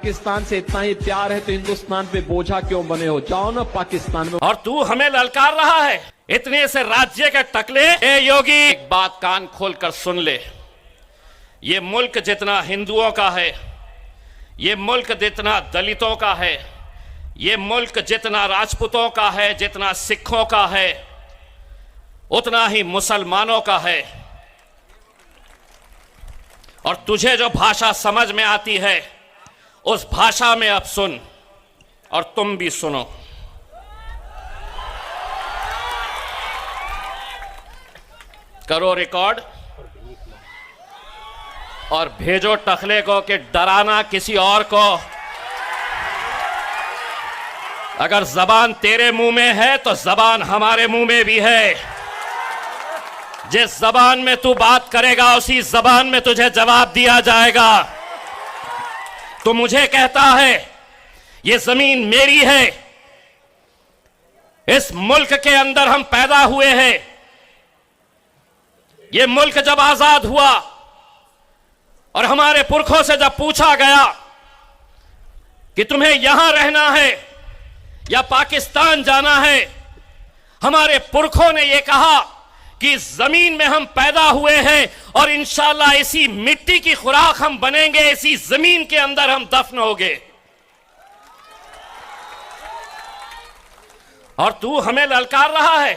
पाकिस्तान से इतना ही प्यार है तो हिंदुस्तान पे बोझा क्यों बने हो? जाओ ना पाकिस्तान में। और तू हमें ललकार रहा है इतने से राज्य के टकले। ए योगी, एक बात कान खोल कर सुन ले। ये मुल्क जितना हिंदुओं का है, ये मुल्क जितना दलितों का है, ये मुल्क जितना राजपूतों का है, जितना सिखों का है, उतना ही मुसलमानों का है। और तुझे जो भाषा समझ में आती है उस भाषा में अब सुन, और तुम भी सुनो। करो रिकॉर्ड और भेजो टखले को कि डराना किसी और को। अगर जबान तेरे मुंह में है तो जबान हमारे मुंह में भी है। जिस जबान में तू बात करेगा उसी जबान में तुझे जवाब दिया जाएगा। तो मुझे कहता है ये जमीन मेरी है, इस मुल्क के अंदर हम पैदा हुए हैं। ये मुल्क जब आजाद हुआ और हमारे पुरखों से जब पूछा गया कि तुम्हें यहां रहना है या पाकिस्तान जाना है, हमारे पुरखों ने यह कहा कि इस जमीन में हम पैदा हुए हैं और इंशाअल्लाह इसी मिट्टी की खुराक हम बनेंगे, इसी जमीन के अंदर हम दफन होंगे। और तू हमें ललकार रहा है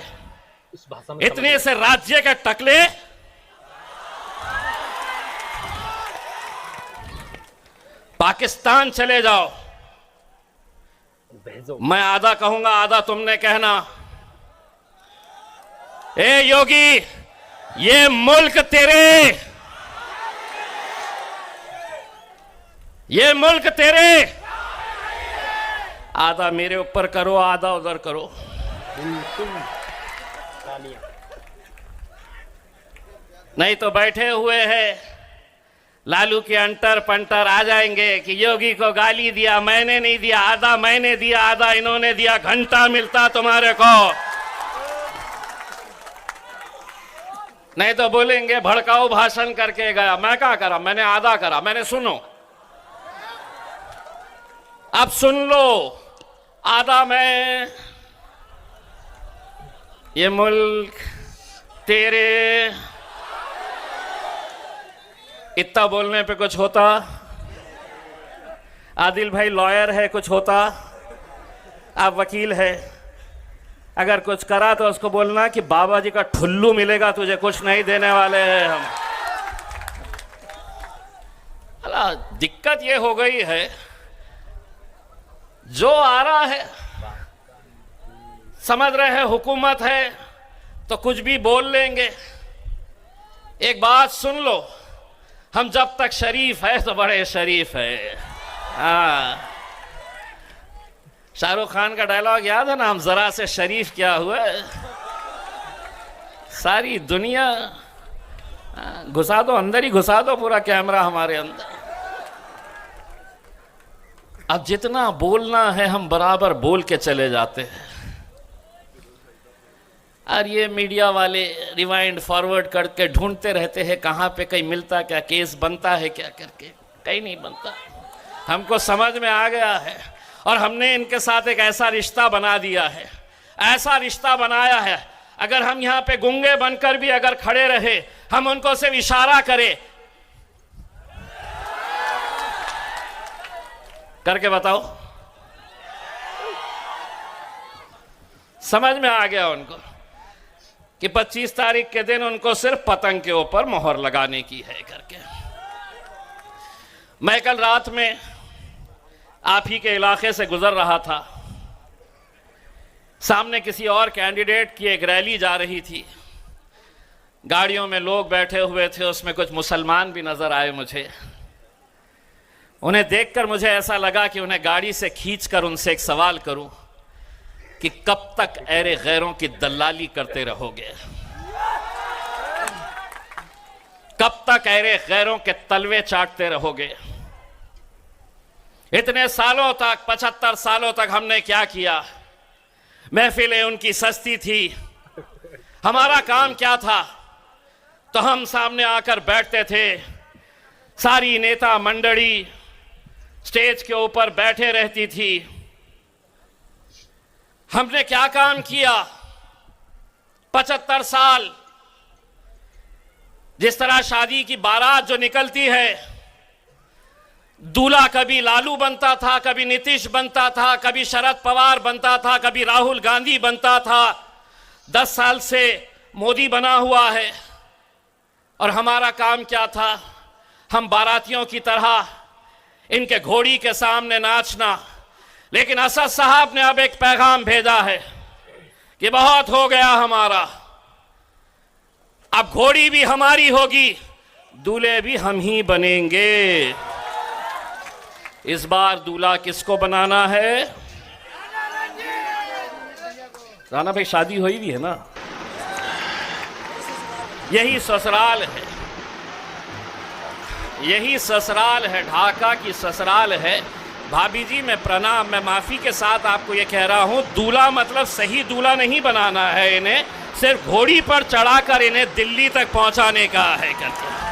इतने से राज्य के टकले। पाकिस्तान चले जाओ, मैं आधा कहूंगा आधा तुमने कहना। ए योगी, ये मुल्क तेरे, ये मुल्क तेरे। आधा मेरे ऊपर करो, आधा उधर करो। नहीं तो बैठे हुए हैं लालू के अंटर पंटर आ जाएंगे कि योगी को गाली दिया, मैंने नहीं दिया, आधा मैंने दिया, आधा इन्होंने दिया। घंटा मिलता तुम्हारे को। नहीं तो बोलेंगे भड़काऊ भाषण करके गया। मैं क्या करा? मैंने आधा करा। मैंने सुनो, अब सुन लो। आधा मैं, ये मुल्क तेरे। इतना बोलने पे कुछ होता? आदिल भाई लॉयर है, कुछ होता? आप वकील है, अगर कुछ करा तो उसको बोलना कि बाबा जी का ठुल्लू मिलेगा, तुझे कुछ नहीं देने वाले हैं हम। अला दिक्कत ये हो गई है, जो आ रहा है समझ रहे हैं हुकूमत है तो कुछ भी बोल लेंगे। एक बात सुन लो, हम जब तक शरीफ है तो बड़े शरीफ है। हाँ, शाहरुख खान का डायलॉग याद है ना, हम जरा से शरीफ क्या हुआ, सारी दुनिया घुसा दो, अंदर ही घुसा दो पूरा कैमरा हमारे अंदर। अब जितना बोलना है हम बराबर बोल के चले जाते हैं, और ये मीडिया वाले रिवाइंड फॉरवर्ड करके ढूंढते रहते हैं कहाँ पे कहीं मिलता क्या, केस बनता है क्या करके। कहीं नहीं बनता। हमको समझ में आ गया है और हमने इनके साथ एक ऐसा रिश्ता बना दिया है, ऐसा रिश्ता बनाया है, अगर हम यहाँ पे गूंगे बनकर भी अगर खड़े रहे, हम उनको सिर्फ इशारा करें, करके बताओ, समझ में आ गया उनको कि 25 तारीख के दिन उनको सिर्फ पतंग के ऊपर मोहर लगाने की है करके। मैं कल रात में आप ही के इलाके से गुजर रहा था, सामने किसी और कैंडिडेट की एक रैली जा रही थी, गाड़ियों में लोग बैठे हुए थे, उसमें कुछ मुसलमान भी नजर आए मुझे। उन्हें देखकर मुझे ऐसा लगा कि उन्हें गाड़ी से खींचकर उनसे एक सवाल करूं कि कब तक ऐरे गैरों की दलाली करते रहोगे, कब तक ऐरे गैरों के तलवे चाटते रहोगे। इतने सालों तक, 75 सालों तक हमने क्या किया? महफिलें उनकी सस्ती थी, हमारा काम क्या था? तो हम सामने आकर बैठते थे, सारी नेता मंडली स्टेज के ऊपर बैठे रहती थी। हमने क्या काम किया 75 साल। जिस तरह शादी की बारात जो निकलती है, दूल्हा कभी लालू बनता था, कभी नीतीश बनता था, कभी शरद पवार बनता था, कभी राहुल गांधी बनता था। 10 साल से मोदी बना हुआ है। और हमारा काम क्या था? हम बारातियों की तरह इनके घोड़ी के सामने नाचना। लेकिन असद साहब ने अब एक पैगाम भेजा है कि बहुत हो गया हमारा, अब घोड़ी भी हमारी होगी, दूल्हे भी हम ही बनेंगे। इस बार दूल्हा किसको बनाना है? राणा भाई, शादी हुई भी है ना? यही ससुराल है, यही ससुराल है, ढाका की ससुराल है। भाभी जी, मैं प्रणाम, मैं माफी के साथ आपको ये कह रहा हूं, दूल्हा मतलब सही दूल्हा नहीं बनाना है, इन्हें सिर्फ घोड़ी पर चढ़ाकर इन्हें दिल्ली तक पहुंचाने का है करके।